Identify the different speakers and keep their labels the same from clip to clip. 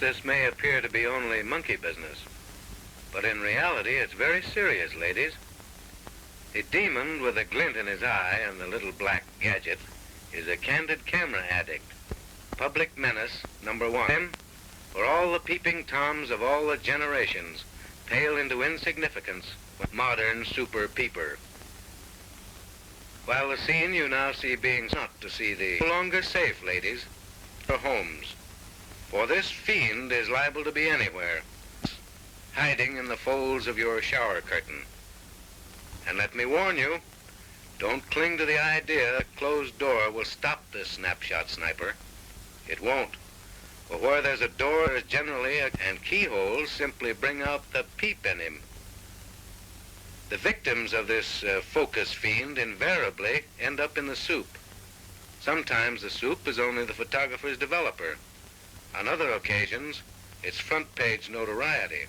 Speaker 1: this may appear to be only monkey business, but in reality it's very serious, ladies. A demon with a glint in his eye and the little black gadget is a candid camera addict, public menace number one. For all the peeping toms of all the generations pale into insignificance with modern super peeper. While the scene you now see being not to see the no longer safe, ladies, your homes. For this fiend is liable to be anywhere, hiding in the folds of your shower curtain. And let me warn you, don't cling to the idea a closed door will stop this snapshot sniper. It won't. For where there's a door, there's generally and keyholes simply bring out the peep in him. The victims of this focus fiend invariably end up in the soup. Sometimes the soup is only the photographer's developer. On other occasions, it's front page notoriety.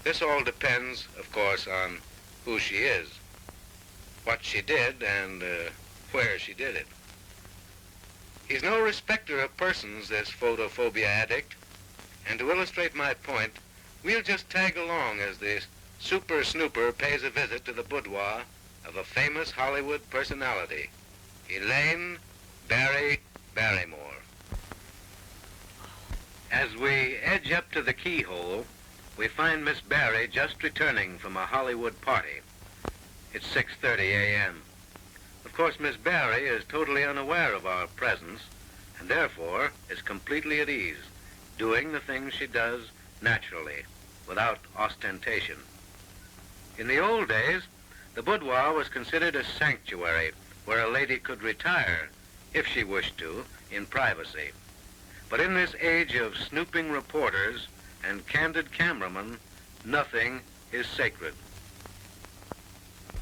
Speaker 1: This all depends, of course, on who she is, what she did, and where she did it. He's no respecter of persons, this photophobia addict, and to illustrate my point, we'll just tag along as the super snooper pays a visit to the boudoir of a famous Hollywood personality, Elaine Barry Barrymore. As we edge up to the keyhole, we find Miss Barry just returning from a Hollywood party. It's 6:30 a.m. Of course, Miss Barry is totally unaware of our presence and therefore is completely at ease, doing the things she does naturally, without ostentation. In the old days, the boudoir was considered a sanctuary where a lady could retire, if she wished to, in privacy. But in this age of snooping reporters and candid cameramen, nothing is sacred.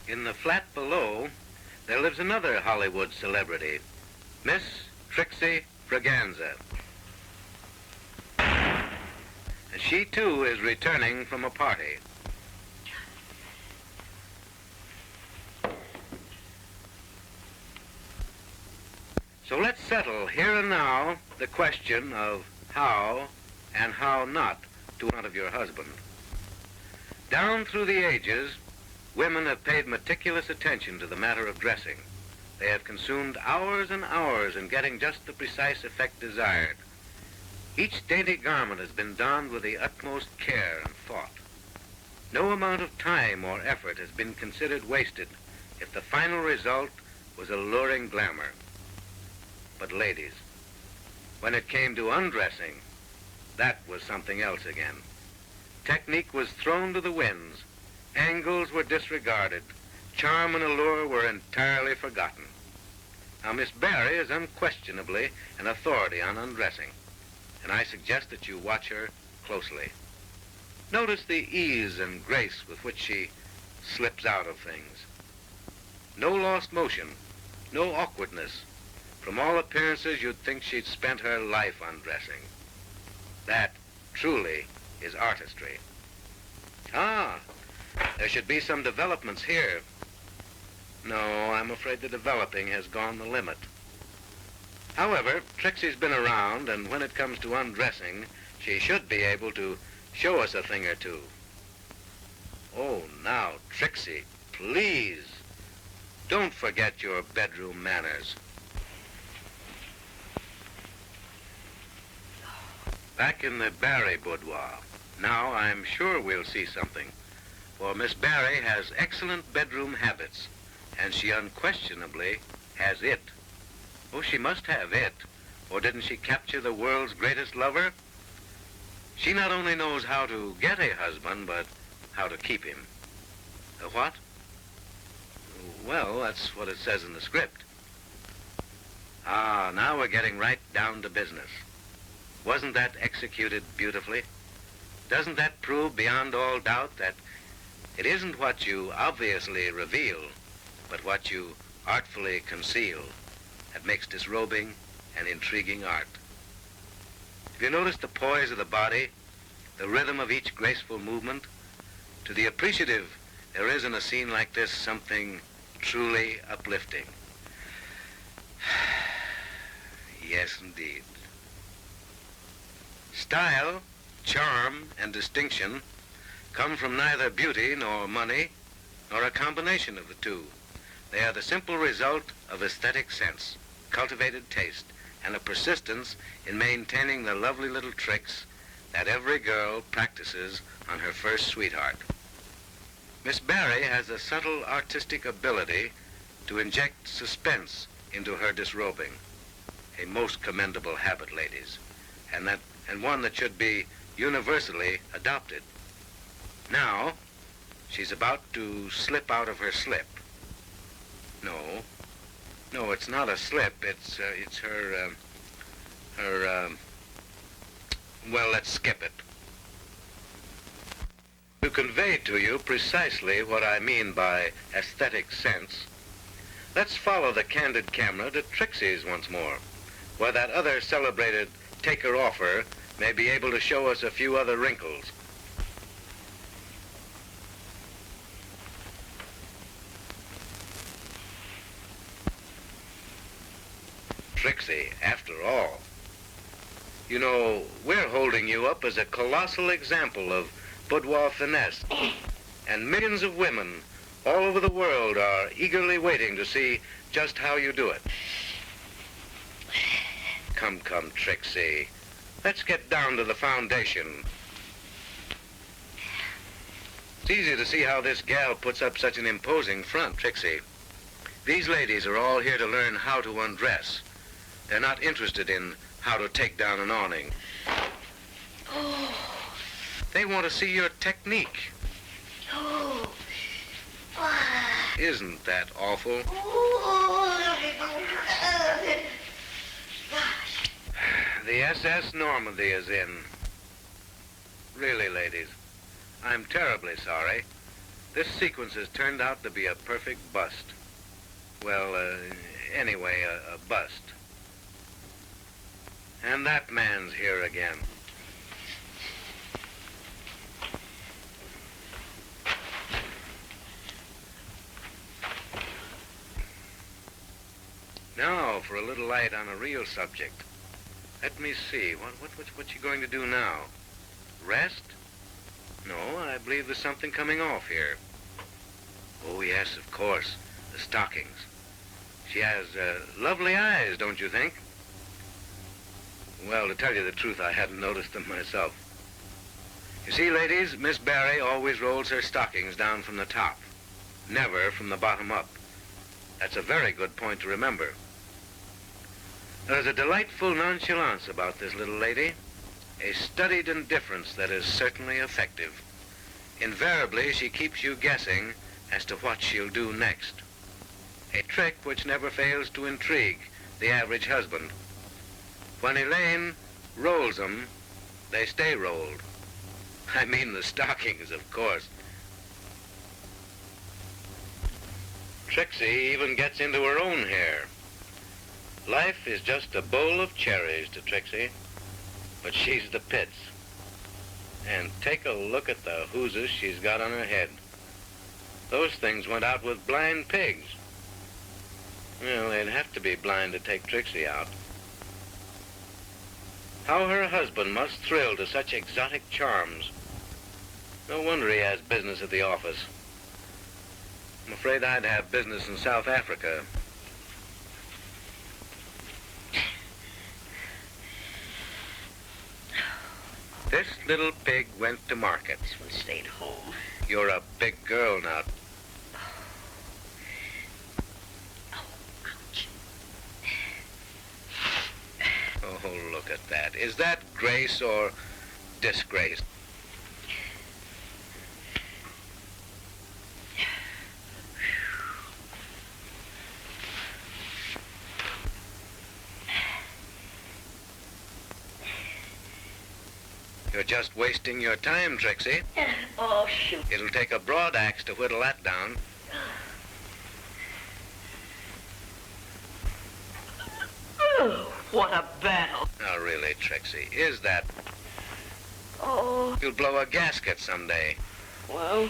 Speaker 1: In the flat below, there lives another Hollywood celebrity, Miss Trixie Fraganza. And she, too, is returning from a party. So let's settle here and now the question of how and how not to front of your husband. Down through the ages, women have paid meticulous attention to the matter of dressing. They have consumed hours and hours in getting just the precise effect desired. Each dainty garment has been donned with the utmost care and thought. No amount of time or effort has been considered wasted if the final result was alluring glamour. But ladies, when it came to undressing, that was something else again. Technique was thrown to the winds. Angles were disregarded. Charm and allure were entirely forgotten. Now, Miss Barry is unquestionably an authority on undressing, and I suggest that you watch her closely. Notice the ease and grace with which she slips out of things. No lost motion, no awkwardness. From all appearances, you'd think she'd spent her life undressing. That truly is artistry. Ah, there should be some developments here. No, I'm afraid the developing has gone the limit. However, Trixie's been around, and when it comes to undressing, she should be able to show us a thing or two. Oh, now, Trixie, please, don't forget your bedroom manners. Back in the Barry boudoir. Now I'm sure we'll see something, for Miss Barry has excellent bedroom habits, and she unquestionably has it. Oh, she must have it, or didn't she capture the world's greatest lover? She not only knows how to get a husband, but how to keep him. A what? Well, that's what it says in the script. Ah, now we're getting right down to business. Wasn't that executed beautifully? Doesn't that prove beyond all doubt that it isn't what you obviously reveal, but what you artfully conceal that makes disrobing an intriguing art? Have you noticed the poise of the body, the rhythm of each graceful movement? To the appreciative, there is in a scene like this something truly uplifting. Yes, indeed. Style, charm, and distinction come from neither beauty nor money, nor a combination of the two. They are the simple result of aesthetic sense, cultivated taste, and a persistence in maintaining the lovely little tricks that every girl practices on her first sweetheart. Miss Barry has a subtle artistic ability to inject suspense into her disrobing, a most commendable habit, ladies, and one that should be universally adopted. Now, she's about to slip out of her slip. No, it's not a slip. It's her, well, let's skip it. To convey to you precisely what I mean by aesthetic sense, let's follow the candid camera to Trixie's once more, where that other celebrated taker-offer may be able to show us a few other wrinkles. Trixie, after all. You know, we're holding you up as a colossal example of boudoir finesse, and millions of women all over the world are eagerly waiting to see just how you do it. Come, Trixie. Let's get down to the foundation. It's easy to see how this gal puts up such an imposing front, Trixie. These ladies are all here to learn how to undress. They're not interested in how to take down an awning.
Speaker 2: Oh.
Speaker 1: They want to see your technique.
Speaker 2: Oh.
Speaker 1: Isn't that awful?
Speaker 2: Gosh.
Speaker 1: The SS Normandy is in. Really, ladies, I'm terribly sorry. This sequence has turned out to be a perfect bust. Well, anyway, a bust. And that man's here again. Now for a little light on a real subject. Let me see, what you going to do now? Rest? No, I believe there's something coming off here. Oh yes, of course, the stockings. She has lovely eyes, don't you think? Well, to tell you the truth, I hadn't noticed them myself. You see, ladies, Miss Barry always rolls her stockings down from the top, never from the bottom up. That's a very good point to remember. There's a delightful nonchalance about this little lady, a studied indifference that is certainly effective. Invariably, she keeps you guessing as to what she'll do next. A trick which never fails to intrigue the average husband. When Elaine rolls them, they stay rolled. I mean the stockings, of course. Trixie even gets into her own hair. Life is just a bowl of cherries to Trixie, but she's the pits. And take a look at the hooses she's got on her head. Those things went out with blind pigs. Well, they'd have to be blind to take Trixie out. How her husband must thrill to such exotic charms. No wonder he has business at the office. I'm afraid I'd have business in South Africa. This little pig went to market.
Speaker 2: This one stayed home.
Speaker 1: You're a big girl now.
Speaker 2: Ouch.
Speaker 1: Oh, look at that. Is that grace or disgrace? You're just wasting your time, Trixie.
Speaker 2: Oh, shoot.
Speaker 1: It'll take a broad axe to whittle that down.
Speaker 2: Oh, what a battle.
Speaker 1: Now, really, Trixie, is that...
Speaker 2: Oh,
Speaker 1: You'll blow a gasket someday.
Speaker 2: well,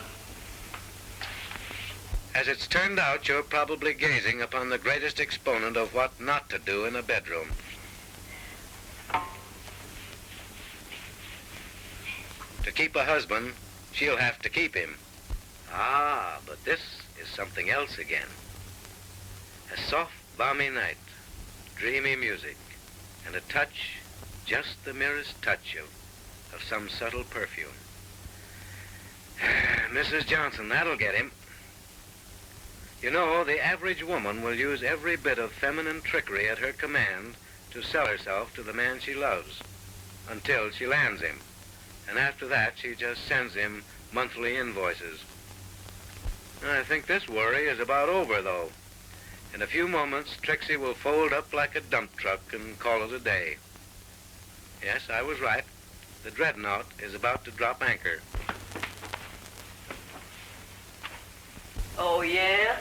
Speaker 1: As it's turned out, you're probably gazing upon the greatest exponent of what not to do in a bedroom. To keep a husband, she'll have to keep him. Ah, but this is something else again. A soft, balmy night, dreamy music, and a touch, just the merest touch of some subtle perfume. Mrs. Johnson, that'll get him. You know, the average woman will use every bit of feminine trickery at her command to sell herself to the man she loves, until she lands him. And after that, she just sends him monthly invoices. I think this worry is about over, though. In a few moments, Trixie will fold up like a dump truck and call it a day. Yes, I was right. The dreadnought is about to drop anchor.
Speaker 2: Oh, yeah?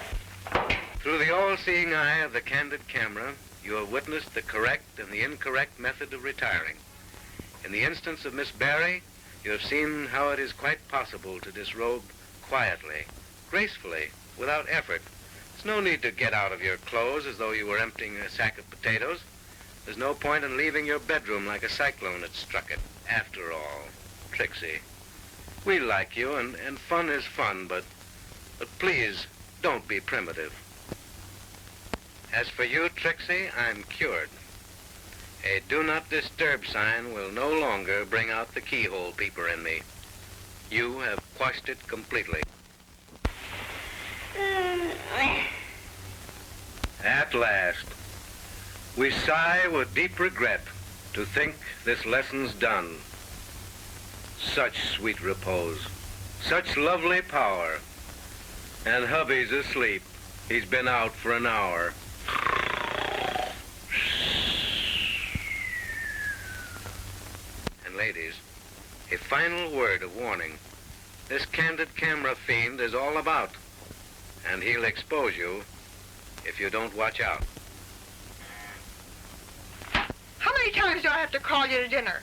Speaker 1: Through the all-seeing eye of the candid camera, you have witnessed the correct and the incorrect method of retiring. In the instance of Miss Barry, you have seen how it is quite possible to disrobe quietly, gracefully, without effort. There's no need to get out of your clothes as though you were emptying a sack of potatoes. There's no point in leaving your bedroom like a cyclone had struck it. After all, Trixie, we like you, and fun is fun, but please, don't be primitive. As for you, Trixie, I'm cured. A do not disturb sign will no longer bring out the keyhole peeper in me. You have quashed it completely. At last, we sigh with deep regret to think this lesson's done. Such sweet repose, such lovely power. And hubby's asleep. He's been out for an hour. And ladies, a final word of warning. This candid camera fiend is all about, and he'll expose you if you don't watch out.
Speaker 3: How many times do I have to call you to dinner?